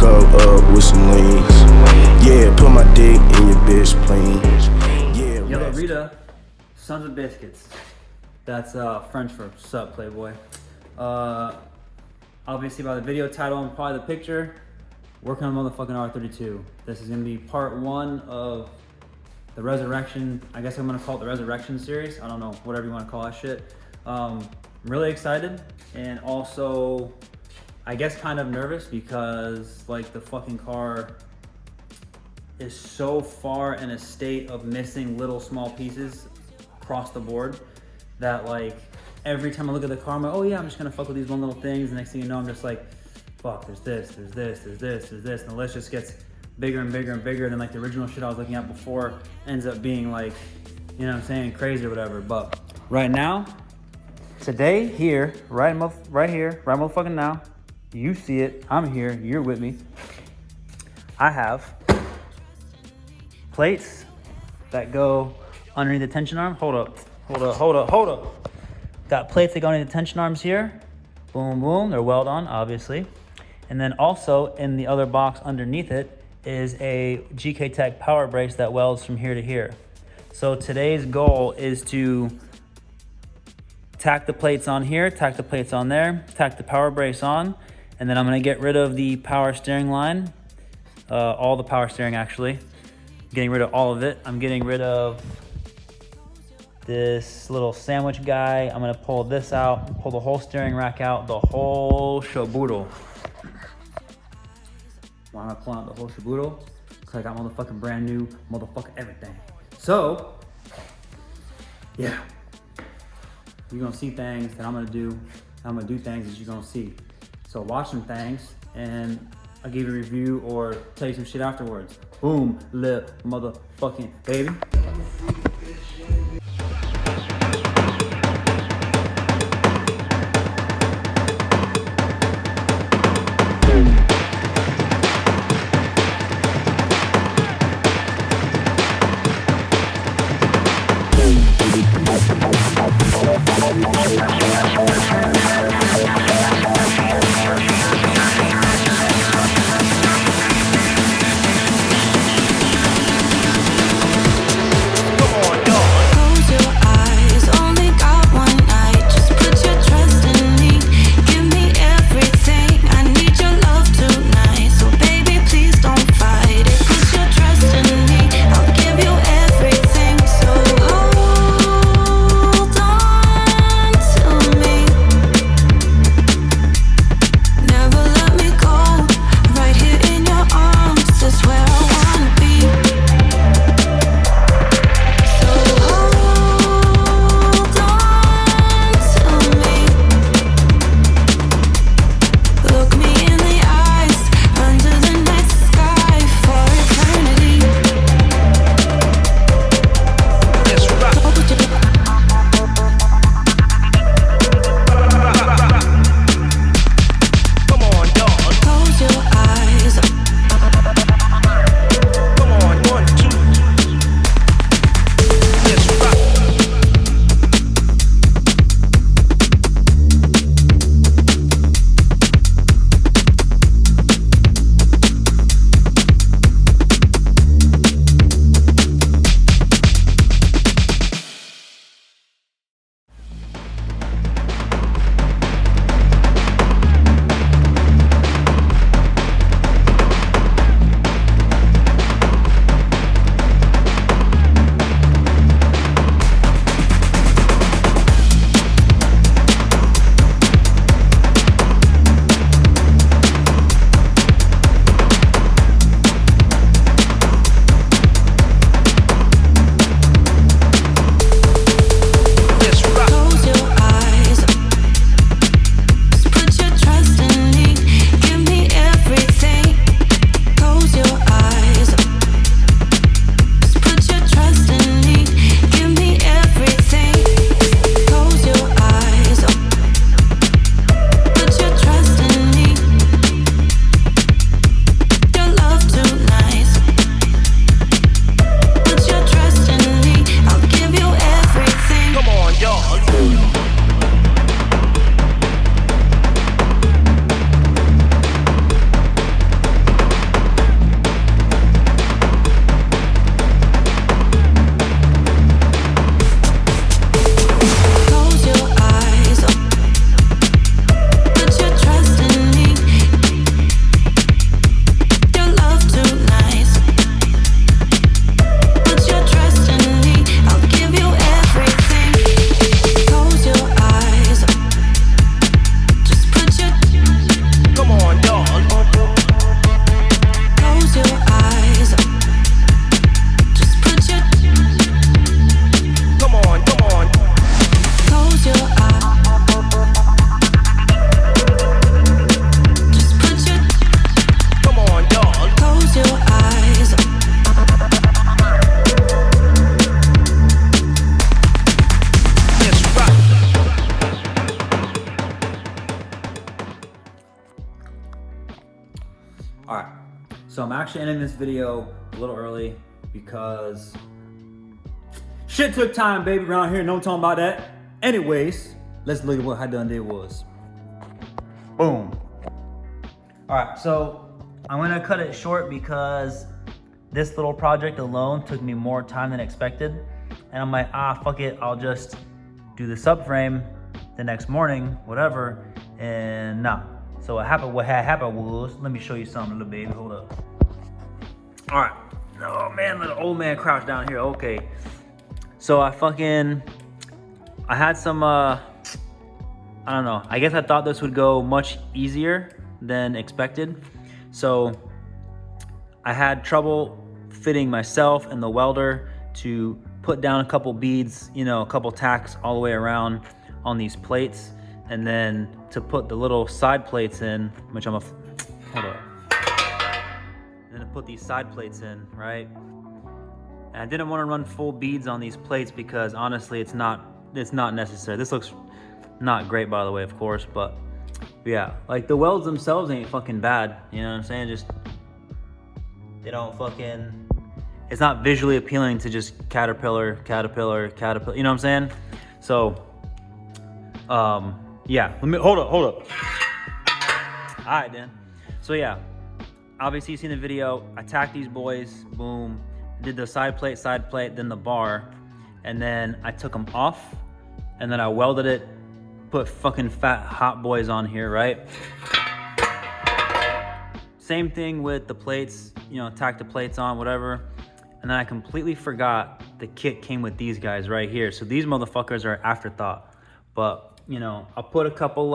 cup up with some leans. Yeah, put my dick in your bitch, please. Yeah, Yellow Rita, Sons of Biscuits. That's French for sup, Playboy. Obviously by the video title and probably the picture, working on motherfucking R32. This is gonna be part one of the Resurrection. I guess I'm gonna call it the Resurrection series. I don't know, whatever you wanna call that shit. I'm really excited and also, I guess kind of nervous because like the fucking car is so far in a state of missing little small pieces across the board that like every time I look at the car, I'm like, oh yeah, I'm just gonna fuck with these one little things. The next thing you know, I'm just like, fuck, there's this, there's this, there's this, there's this. And the list just gets bigger and bigger and bigger. Than like the original shit I was looking at before ends up being like, you know what I'm saying, crazy or whatever. But right now, today, here, right motherfucking now, you see it, I'm here, you're with me. I have plates that go underneath the tension arm. Hold up. Got plates that go underneath the tension arms here. Boom, boom, they're weld on, obviously. And then also in the other box underneath it is a GK Tech power brace that welds from here to here. So today's goal is to tack the plates on here, tack the plates on there, tack the power brace on, and then I'm gonna get rid of the power steering line, all the power steering actually. Getting rid of all of it. I'm getting rid of this little sandwich guy. I'm gonna pull this out, pull the whole steering rack out, the whole shaboodle. Why am I pulling out the whole shaboodle? Because I got motherfucking brand new motherfucking everything. So, yeah. You're gonna see things that I'm gonna do. I'm gonna do things that you're gonna see. So watch some things and I'll give you a review or tell you some shit afterwards. Boom, lip, motherfucking baby. All right, so I'm actually ending this video a little early because shit took time, baby, around here. No talking about that. Anyways, let's look at what I done did was. Boom. All right, so I'm gonna cut it short because this little project alone took me more time than expected. And I'm like, fuck it, I'll just do the subframe the next morning, whatever. And nah. So what had happened was, let me show you something, little baby, hold up. All right, oh man, little old man crouched down here, okay. So I had some, I don't know, I guess I thought this would go much easier than expected. So I had trouble fitting myself and the welder to put down a couple beads, you know, a couple tacks all the way around on these plates, and then to put the little side plates in, which hold up. And then to put these side plates in, right? And I didn't want to run full beads on these plates because honestly, it's not necessary. This looks not great, by the way, of course, but yeah, like the welds themselves ain't fucking bad. You know what I'm saying? Just, they don't fucking, it's not visually appealing to just caterpillar, you know what I'm saying? So, yeah, hold up. All right, then. So yeah, obviously you've seen the video. I tacked these boys, boom, did the side plate, then the bar, and then I took them off, and then I welded it, put fucking fat hot boys on here, right? Same thing with the plates, you know, tack the plates on, whatever. And then I completely forgot the kit came with these guys right here. So these motherfuckers are afterthought. But, you know, I'll put a couple,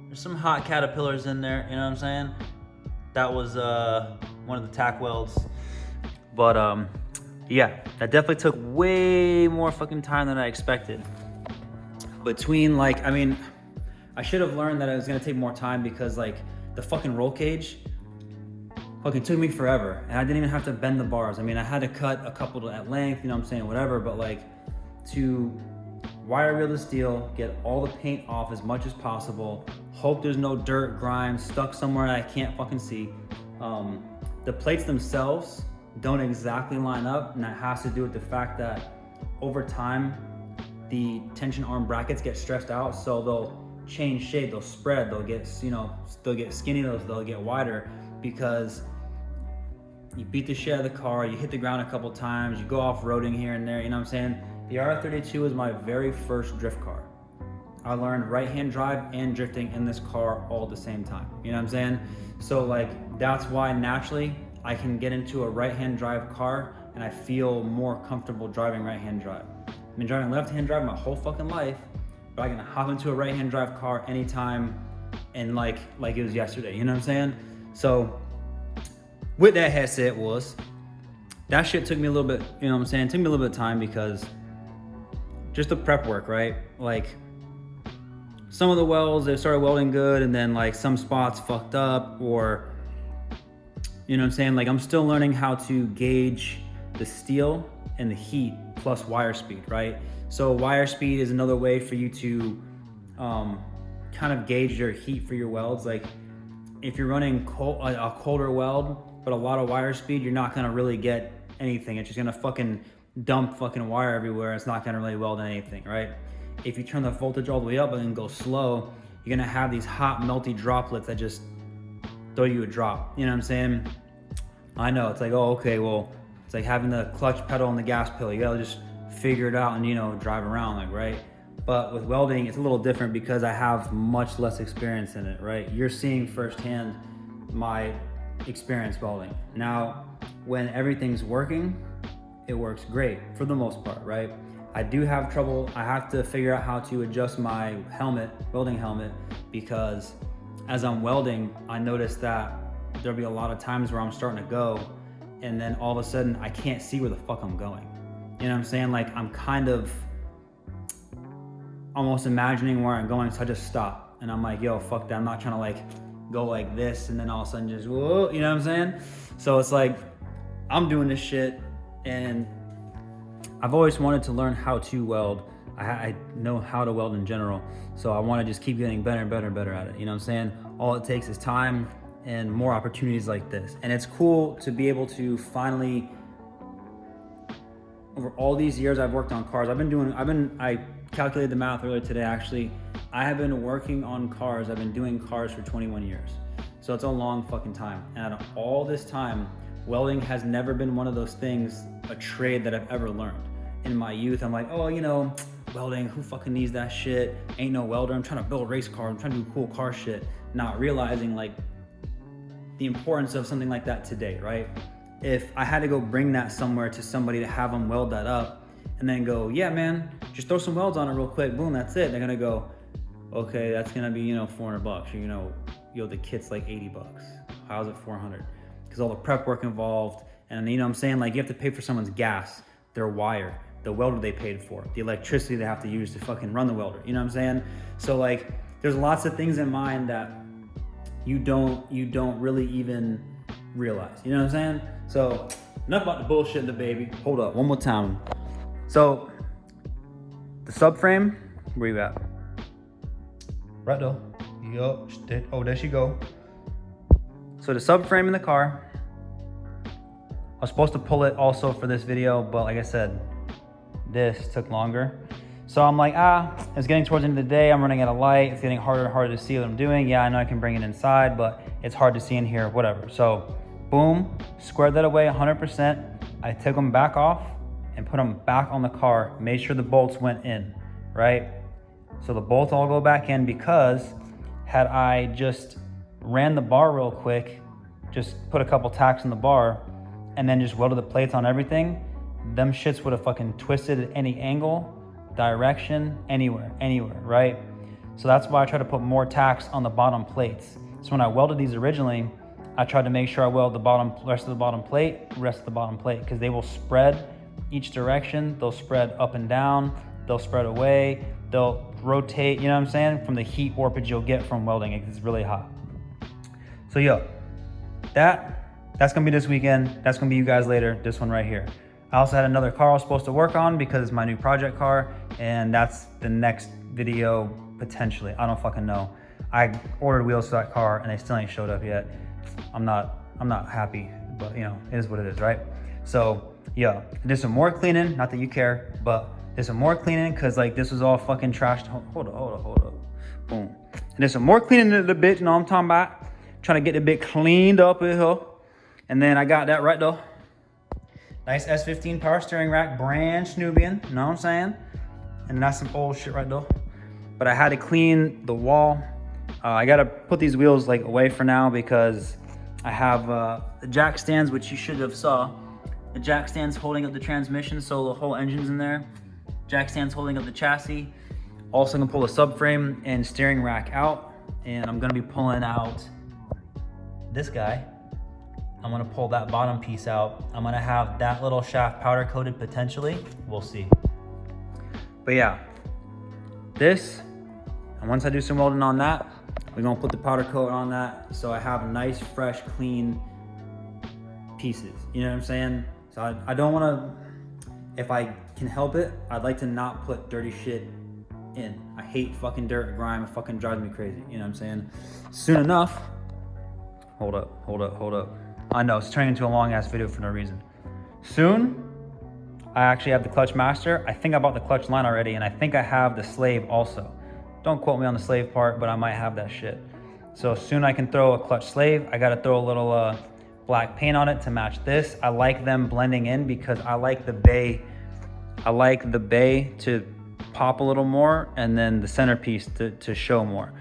there's some hot caterpillars in there, you know what I'm saying? That was one of the tack welds. But yeah, that definitely took way more fucking time than I expected. Between like, I mean, I should have learned that it was gonna take more time because like the fucking roll cage fucking took me forever, and I didn't even have to bend the bars. I mean, I had to cut a couple at length, you know what I'm saying, whatever, but like to wire reel the steel, get all the paint off as much as possible, hope there's no dirt, grime, stuck somewhere that I can't fucking see. The plates themselves don't exactly line up, and that has to do with the fact that over time, the tension arm brackets get stressed out, so they'll change shape, they'll spread, they'll get, you know, they'll get skinny, they'll get wider, because you beat the shit out of the car, you hit the ground a couple times, you go off-roading here and there, you know what I'm saying? The R32 is my very first drift car. I learned right-hand drive and drifting in this car all at the same time, you know what I'm saying? So like, that's why naturally I can get into a right-hand drive car and I feel more comfortable driving right-hand drive. I've been driving left-hand drive my whole fucking life, but I can hop into a right-hand drive car anytime and like it was yesterday, you know what I'm saying? So with that headset that shit took me a little bit, you know what I'm saying? It took me a little bit of time because just the prep work, right? Like some of the welds, they started welding good and then like some spots fucked up, or, you know what I'm saying? Like I'm still learning how to gauge the steel and the heat plus wire speed, right? So wire speed is another way for you to kind of gauge your heat for your welds. Like if you're running a colder weld, but a lot of wire speed, you're not gonna really get anything. It's just gonna fucking dump fucking wire everywhere. It's not gonna really weld anything, right? If you turn the voltage all the way up and then go slow, you're gonna have these hot melty droplets that just throw you a drop. You know what I'm saying? I know, it's like, oh, okay, well, it's like having the clutch pedal and the gas pedal. You gotta just figure it out and, you know, drive around, like, right? But with welding, it's a little different because I have much less experience in it, right? You're seeing firsthand my experience welding. Now, when everything's working, it works great for the most part, right? I do have trouble. I have to figure out how to adjust my helmet, welding helmet, because as I'm welding, I notice that there'll be a lot of times where I'm starting to go and then all of a sudden I can't see where the fuck I'm going. You know what I'm saying? Like I'm kind of almost imagining where I'm going, so I just stop and I'm like, yo, fuck that. I'm not trying to like go like this and then all of a sudden just, whoa, you know what I'm saying? So it's like, I'm doing this shit and I've always wanted to learn how to weld. I know how to weld in general, so I want to just keep getting better and better and better at it. You know what I'm saying? all it takes is time and more opportunities like this. And it's cool to be able to finally, over all these years I've worked on cars, I calculated the math earlier today actually. I have been working on cars, I've been doing cars for 21 years. So it's a long fucking time. And out of all this time, welding has never been one of those things, a trade that I've ever learned. In my youth, I'm like, oh, you know, welding, who fucking needs that shit? Ain't no welder, I'm trying to build race cars, I'm trying to do cool car shit. Not realizing like the importance of something like that today, right? If I had to go bring that somewhere to somebody to have them weld that up and then go, yeah, man, just throw some welds on it real quick, boom, that's it. They're gonna go, okay, that's gonna be, you know, $400. Or, you know, the kit's like $80. How's it 400? Because all the prep work involved, and you know what I'm saying? Like you have to pay for someone's gas, their wire, the welder they paid for, the electricity they have to use to fucking run the welder, you know what I'm saying? So like, there's lots of things in mind that you don't really even realize, you know what I'm saying? So enough about the bullshit in the baby. Hold up, one more time. So the subframe, where you at? Right though. Yup. Oh, there she go. So the subframe in the car, I was supposed to pull it also for this video, but like I said, this took longer. So I'm like, it's getting towards the end of the day, I'm running out of light, it's getting harder and harder to see what I'm doing. Yeah, I know I can bring it inside, but it's hard to see in here, whatever. So boom, squared that away 100%. I took them back off and put them back on the car, made sure the bolts went in, right? So the bolts all go back in, because had I just ran the bar real quick, just put a couple tacks in the bar and then just welded the plates on everything, them shits would have fucking twisted at any angle, direction, anywhere, right? So that's why I try to put more tacks on the bottom plates. So when I welded these originally, I tried to make sure I weld the rest of the bottom plate, because they will spread each direction. They'll spread up and down, they'll spread away, they'll rotate, you know what I'm saying? From the heat warpage you'll get from welding, it's really hot. So yo, that's gonna be this weekend. That's gonna be you guys later, this one right here. I also had another car I was supposed to work on because it's my new project car, and that's the next video potentially. I don't fucking know. I ordered wheels for that car and they still ain't showed up yet. I'm not happy, but you know, it is what it is, right? So yeah, did some more cleaning, not that you care, but did some more cleaning because like this was all fucking trashed. Hold up. Boom. And there's some more cleaning in the bitch, you know what I'm talking about? Trying to get the bit cleaned up in here. And then I got that right though. Nice S15 power steering rack, brand Snubian, you know what I'm saying? And that's some old shit right though. But I had to clean the wall. I gotta put these wheels like away for now because I have the jack stands, which you should have saw. The jack stands holding up the transmission, so the whole engine's in there. Jack stands holding up the chassis. Also gonna pull the subframe and steering rack out, and I'm gonna be pulling out this guy. I'm gonna pull that bottom piece out. I'm gonna have that little shaft powder coated potentially. We'll see. But yeah, this, and once I do some welding on that, we're gonna put the powder coat on that so I have nice, fresh, clean pieces. You know what I'm saying? So I don't wanna, if I can help it, I'd like to not put dirty shit in. I hate fucking dirt and grime. It fucking drives me crazy. You know what I'm saying? Soon enough, hold up. I know, it's turning into a long ass video for no reason. Soon, I actually have the clutch master. I think I bought the clutch line already, and I think I have the slave also. Don't quote me on the slave part, but I might have that shit. So soon I can throw a clutch slave. I gotta throw a little black paint on it to match this. I like them blending in because I like the bay. I like the bay to pop a little more, and then the centerpiece to show more.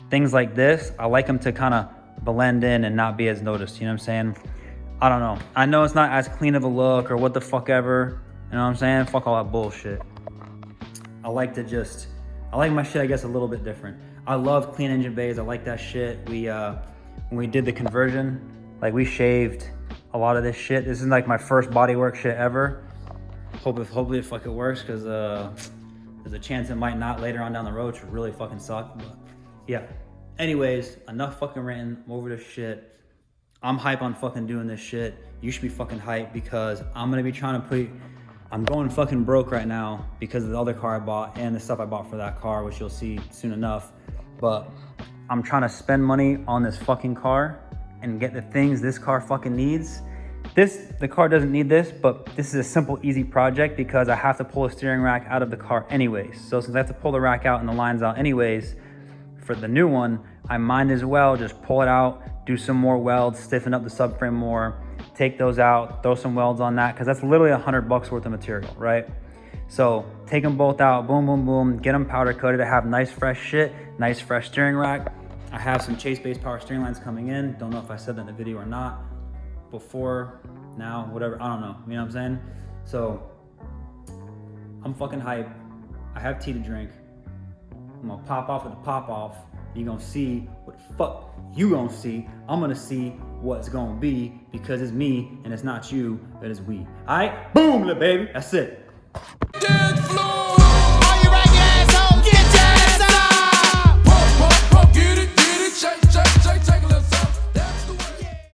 Things like this, I like them to kind of blend in and not be as noticed, you know what I'm saying? I don't know. I know it's not as clean of a look or what the fuck ever, you know what I'm saying? Fuck all that bullshit. I like my shit, I guess, a little bit different. I love clean engine bays, I like that shit. When we did the conversion, like we shaved a lot of this shit. This is like my first bodywork shit ever. Hopefully it fucking works, because there's a chance it might not later on down the road, which would really fucking suck, but yeah. Anyways, enough fucking ranting. I'm over this shit. I'm hype on fucking doing this shit. You should be fucking hype, because I'm gonna be trying to I'm going fucking broke right now because of the other car I bought and the stuff I bought for that car, which you'll see soon enough. But I'm trying to spend money on this fucking car and get the things this car fucking needs. The car doesn't need this, but this is a simple, easy project because I have to pull a steering rack out of the car anyways. So since I have to pull the rack out and the lines out anyways, for the new one, I might as well just pull it out, do some more welds, stiffen up the subframe more, take those out, throw some welds on that, because that's literally $100 worth of material, right? So take them both out, boom, boom, boom, get them powder coated. I have nice fresh shit, nice fresh steering rack. I have some Chase-based power steering lines coming in. Don't know if I said that in the video or not. Before, now, whatever, I don't know, you know what I'm saying? So, I'm fucking hype. I have tea to drink. I'm gonna pop off with the pop off. You're gonna see what the fuck you gonna see. I'm gonna see what's gonna be because it's me and it's not you, but it's we. Alright, boom, little baby, that's it.